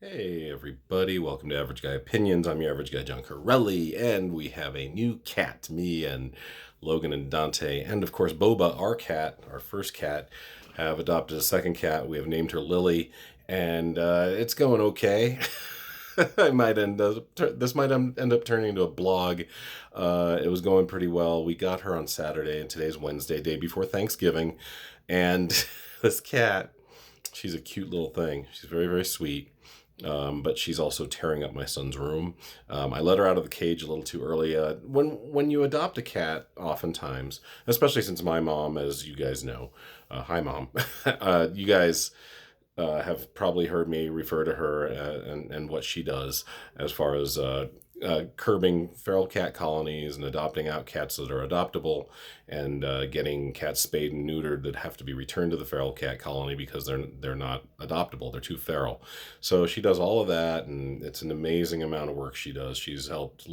Hey everybody, welcome to Average Guy Opinions. I'm your average guy, John Corelli, and we have a new cat. Me and Logan and Dante, and of course Boba, our cat, our first cat, have adopted a second cat. We have named her Lily, and it's going okay. This might end up turning into a blog. It was going pretty well. We got her on Saturday, and today's Wednesday, day before Thanksgiving, and this cat, she's a cute little thing. She's very, very sweet. But she's also tearing up my son's room. I let her out of the cage a little too early. When you adopt a cat, oftentimes, especially since my mom, as you guys know, hi mom, you guys have probably heard me refer to her and what she does as far as curbing feral cat colonies and adopting out cats that are adoptable and getting cats spayed and neutered that have to be returned to the feral cat colony because they're not adoptable. They're too feral. So she does all of that, and it's an amazing amount of work she does. She's helped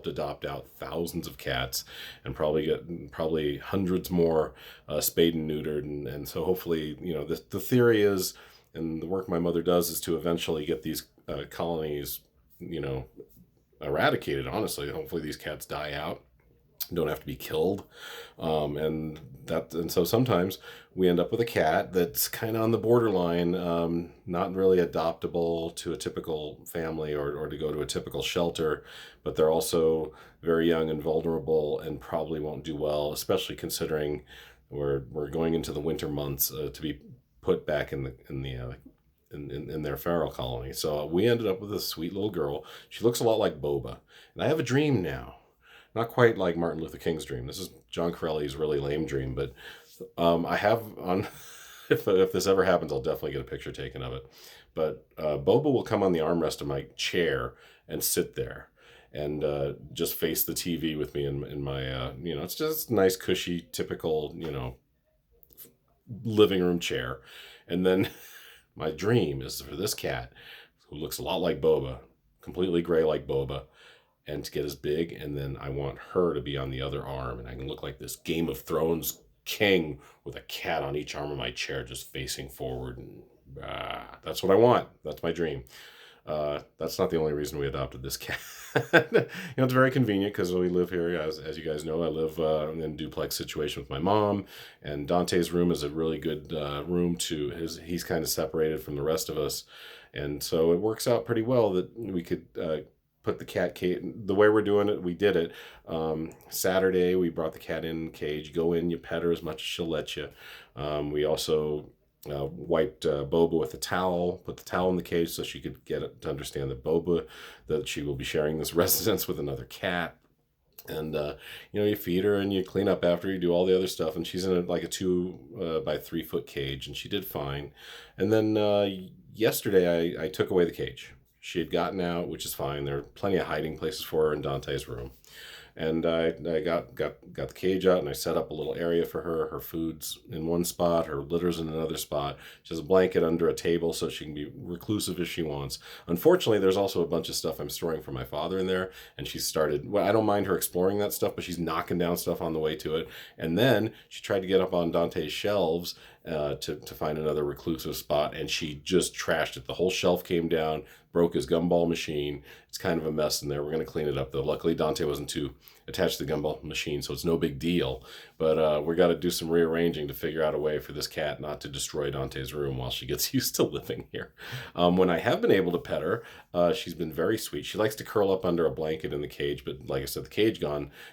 adopt out thousands of cats and probably hundreds more spayed and neutered. And so hopefully, the theory is, and the work my mother does is to eventually get these colonies, eradicated. Honestly, hopefully these cats die out, don't have to be killed, and so sometimes we end up with a cat that's kind of on the borderline, not really adoptable to a typical family or to go to a typical shelter, but they're also very young and vulnerable and probably won't do well, especially considering we're going into the winter months, to be put back in their feral colony. So we ended up with a sweet little girl. She looks a lot like Boba, and I have a dream now. Not quite like Martin Luther King's dream. This is John Corelli's really lame dream, but I have on. If this ever happens, I'll definitely get a picture taken of it. But Boba will come on the armrest of my chair and sit there and just face the TV with me in my it's just nice, cushy, typical living room chair, and then my dream is for this cat, who looks a lot like Boba, completely gray like Boba, and to get as big, and then I want her to be on the other arm, and I can look like this Game of Thrones king with a cat on each arm of my chair just facing forward, and that's what I want. That's my dream. That's not the only reason we adopted this cat. It's very convenient because we live here, as you guys know. I live in a duplex situation with my mom, and Dante's room is a really good room to he's kind of separated from the rest of us, and so it works out pretty well that we could put the cat cage. The way we're doing it, we did it Saturday. We brought the cat in cage. Go in, you pet her as much as she'll let you. We also wiped Boba with a towel, put the towel in the cage so she could get it to understand that she will be sharing this residence with another cat. And you feed her and you clean up after you do all the other stuff. And she's in like a 2 by 3 foot cage, and she did fine. And then yesterday I took away the cage. She had gotten out, which is fine. There are plenty of hiding places for her in Dante's room. And I got the cage out, and I set up a little area for her. Her food's in one spot, her litter's in another spot. She has a blanket under a table so she can be reclusive if she wants. Unfortunately, there's also a bunch of stuff I'm storing for my father in there, and she started, well, I don't mind her exploring that stuff, but she's knocking down stuff on the way to it. And then she tried to get up on Dante's shelves to find another reclusive spot, and she just trashed it. The whole shelf came down, broke his gumball machine. It's kind of a mess in there. We're going to clean it up, though. Luckily, Dante wasn't too attached to the gumball machine, so it's no big deal. But we got to do some rearranging to figure out a way for this cat not to destroy Dante's room while she gets used to living here. When I have been able to pet her, she's been very sweet. She likes to curl up under a blanket in the cage, but like I said, the cage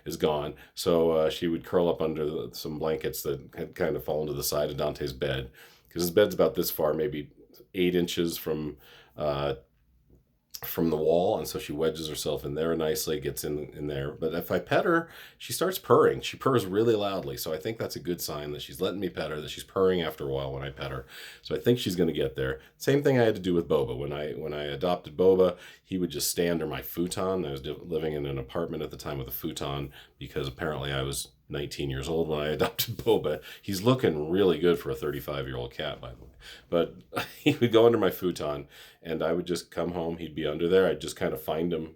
is gone. So she would curl up under some blankets that had kind of fallen to the side of Dante's bed, because his bed's about this far, maybe 8 inches from the wall, and so she wedges herself in there nicely, gets in there. But if I pet her, she starts purring. She purrs really loudly, so I think that's a good sign that she's letting me pet her, that she's purring after a while when I pet her. So I think she's going to get there. Same thing I had to do with Boba. When I adopted Boba, he would just stay under my futon. I was living in an apartment at the time with a futon because apparently I was 19 years old when I adopted Boba. He's looking really good for a 35-year-old cat, by the way. But he would go under my futon, and I would just come home. He'd be under there. I'd just kind of find him,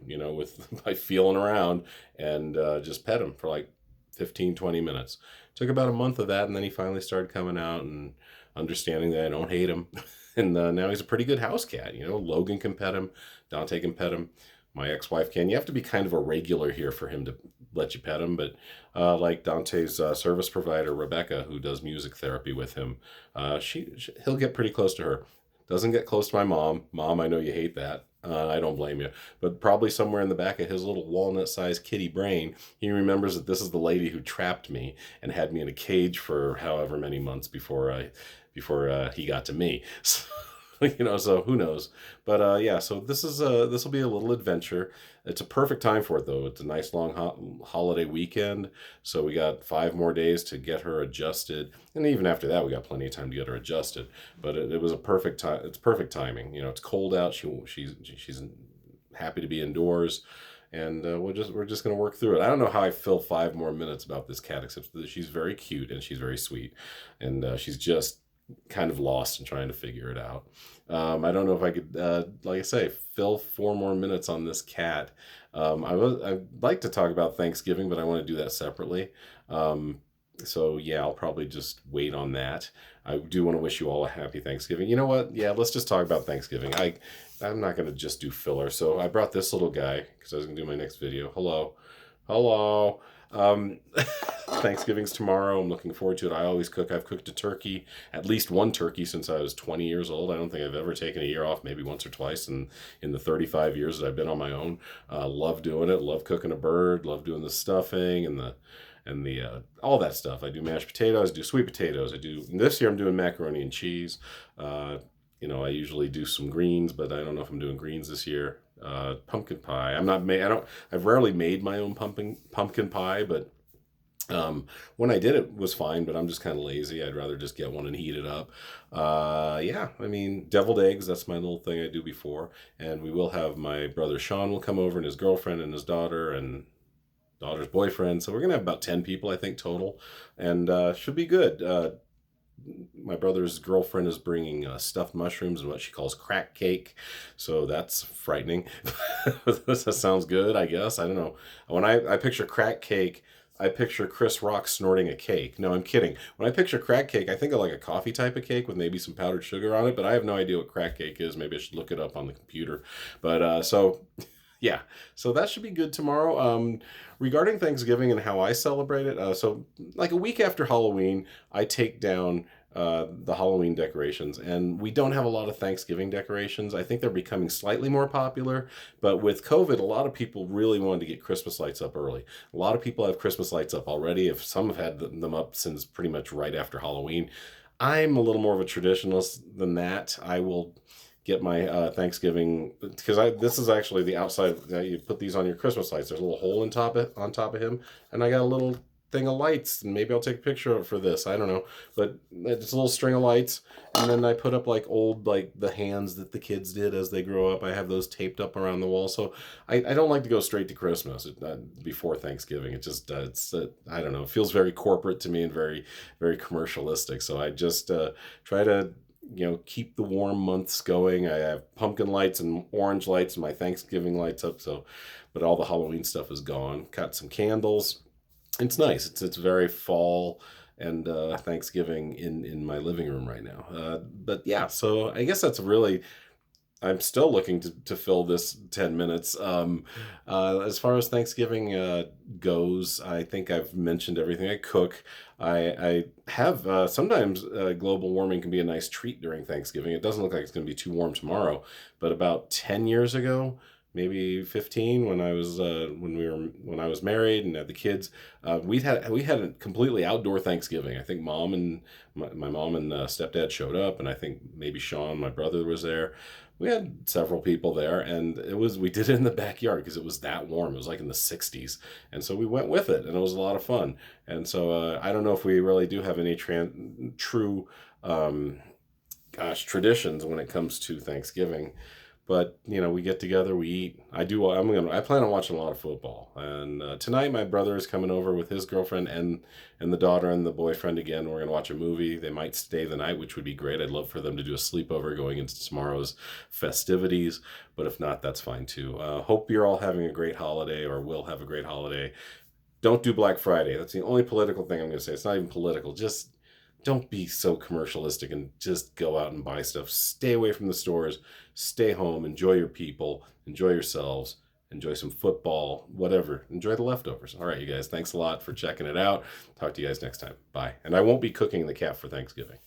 by feeling around, and just pet him for like 15, 20 minutes. Took about a month of that, and then he finally started coming out and understanding that I don't hate him. And now he's a pretty good house cat. Logan can pet him, Dante can pet him, my ex-wife can. You have to be kind of a regular here for him to let you pet him, but like Dante's service provider, Rebecca, who does music therapy with him, he'll get pretty close to her. Doesn't get close to my mom. Mom, I know you hate that. I don't blame you. But probably somewhere in the back of his little walnut-sized kitty brain, he remembers that this is the lady who trapped me and had me in a cage for however many months before he got to me. So who knows? But yeah, so this will be a little adventure. It's a perfect time for it, though. It's a nice long holiday weekend, so we got 5 more days to get her adjusted, and even after that, we got plenty of time to get her adjusted. But it was a perfect time. It's perfect timing. It's cold out. She's happy to be indoors. And we're just gonna work through it. I don't know how I fill 5 more minutes about this cat, except that she's very cute and she's very sweet, and she's just kind of lost and trying to figure it out. I don't know if I could, like I say, fill 4 more minutes on this cat. I'd like to talk about Thanksgiving, but I want to do that separately. So yeah, I'll probably just wait on that. I do want to wish you all a happy Thanksgiving. You know what? Yeah, let's just talk about Thanksgiving. I'm not going to just do filler. So I brought this little guy because I was going to do my next video. Hello. Thanksgiving's tomorrow. I'm looking forward to it. I always cook. I've cooked a turkey, at least one turkey since I was 20 years old. I don't think I've ever taken a year off, maybe once or twice in the 35 years that I've been on my own. Love doing it. Love cooking a bird. Love doing the stuffing and the all that stuff. I do mashed potatoes. I do sweet potatoes. This year I'm doing macaroni and cheese. I usually do some greens, but I don't know if I'm doing greens this year. Pumpkin pie. I've rarely made my own pumpkin pie, but when I did it was fine, but I'm just kind of lazy. I'd rather just get one and heat it up. Yeah, deviled eggs, that's my little thing I do before. And we will have my brother Sean will come over, and his girlfriend and his daughter and daughter's boyfriend. So we're going to have about 10 people, I think, total. And should be good. My brother's girlfriend is bringing stuffed mushrooms and what she calls crack cake. So that's frightening. That sounds good, I guess. I don't know. When I picture crack cake, I picture Chris Rock snorting a cake. No, I'm kidding. When I picture crack cake, I think of like a coffee type of cake with maybe some powdered sugar on it, but I have no idea what crack cake is. Maybe I should look it up on the computer. But yeah, so that should be good tomorrow. Regarding Thanksgiving and how I celebrate it, so like a week after Halloween, I take down the Halloween decorations, and we don't have a lot of Thanksgiving decorations. I think they're becoming slightly more popular, but with COVID, a lot of people really wanted to get Christmas lights up early. A lot of people have Christmas lights up already. If some have had them up since pretty much right after Halloween. I'm a little more of a traditionalist than that. I will get my Thanksgiving, because this is actually the outside. You put these on your Christmas lights. There's a little hole on top of him, and I got a little thing of lights, and maybe I'll take a picture of it for this. I don't know, but it's a little string of lights, and then I put up like the hands that the kids did as they grow up. I have those taped up around the wall. So I don't like to go straight to Christmas before Thanksgiving. It just I don't know. It feels very corporate to me and very very commercialistic. So I just try to keep the warm months going. I have pumpkin lights and orange lights and my Thanksgiving lights up. But all the Halloween stuff is gone. Got some candles. It's nice. It's very fall and Thanksgiving in my living room right now. But yeah, so I guess that's really. I'm still looking to fill this 10 minutes. As far as Thanksgiving goes, I think I've mentioned everything. I cook. I have sometimes global warming can be a nice treat during Thanksgiving. It doesn't look like it's going to be too warm tomorrow, but about 10 years ago, maybe 15, when I was married and had the kids, we had a completely outdoor Thanksgiving. I think my mom and stepdad showed up, and I think maybe Sean, my brother, was there. We had several people there, and we did it in the backyard because it was that warm. It was like in the 60s, and so we went with it, and it was a lot of fun. And so I don't know if we really do have any true traditions when it comes to Thanksgiving. But we get together, we eat. I plan on watching a lot of football. And tonight, my brother is coming over with his girlfriend and the daughter and the boyfriend again. We're gonna watch a movie. They might stay the night, which would be great. I'd love for them to do a sleepover going into tomorrow's festivities. But if not, that's fine too. Hope you're all having a great holiday, or will have a great holiday. Don't do Black Friday. That's the only political thing I'm gonna say. It's not even political. Just Don't be so commercialistic and just go out and buy stuff. Stay away from the stores. Stay home. Enjoy your people. Enjoy yourselves. Enjoy some football, whatever. Enjoy the leftovers. All right, you guys. Thanks a lot for checking it out. Talk to you guys next time. Bye. And I won't be cooking the cat for Thanksgiving.